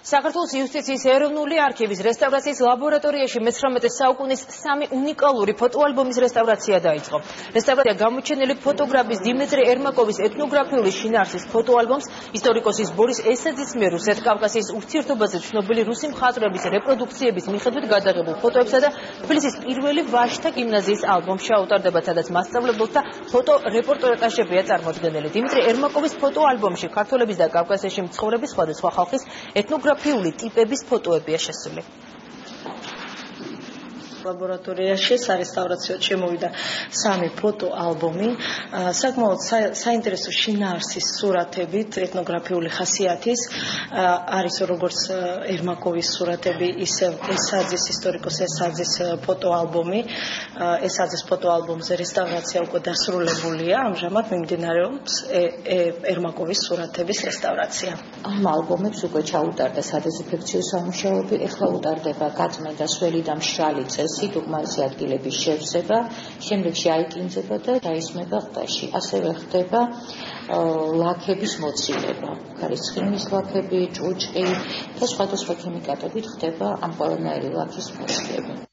საქართველოს იუსტიციის ეროვნული არქივის რესტავრაციის ლაბორატორიაში 19 საუკუნის 3 უნიკალური ფოტოალბომის რესტავრაცია დაიწყო. რესტავრაცია გამოჩენილი ფოტოგრაფის დიმიტრი ერმაკოვის ეთნოგრაფიული შინაარსის ფოტოალბომს ისტორიკოსის ბორის ესაძის მიერ რუსეთ-კავკასიის ურთიერთობაზე ცნობილი რუსი მხატვრების რეპროდუქციების მიხედვით გადაღებულ ფოტოებსა და თბილისის პირველი ვაჟთა გიმნაზიის ალბომს შეაუტარდება, სადაც მასწავლებელთა ფოტო რეპორტაჟებია წარმოდგენილი. დიმიტრი ერმაკოვის ფოტოალბომში ქართველების და კავკასიაში მცხოვრების სხვადასხვა ხალხის ეთნოგრაფიული ტიპების ფოტოებია შესული. ლაბორატორიაში სარესტავრაციოდ შემოვიდა 3 ფოტოალბომი, საკმაოდ საინტერესო შინაარსის სურათებით, ეთნოგრაფიული ხასიათის, არის როგორც ერმაკოვის სურათები, ისე ესაძის ისტორიკოს ესაძის ფოტოალბომი. ესაძის ფოტოალბომზე რესტავრაცია უკვე დასრულებულია, ამჟამად მიმდინარეობს ერმაკოვის სურათების რესტავრაცია. ამ ალბომებს უკვე ჩაუტარდა სადეზინფექციო სამუშაოები, ეხლა utardeba გაწმენდა სველი და მშრალი წესი, დუღმასი ადგილების შევსება, შემდეგში აიკინძება და დაისმება ყდაში. ასევე ხდება ლაქების მოცილება, ქარისხინის ლაქები, ჭუჭყი და სხვადასხვა ქიმიკატებით ხდება ამ ყველანაირი ლაქის მოცილება.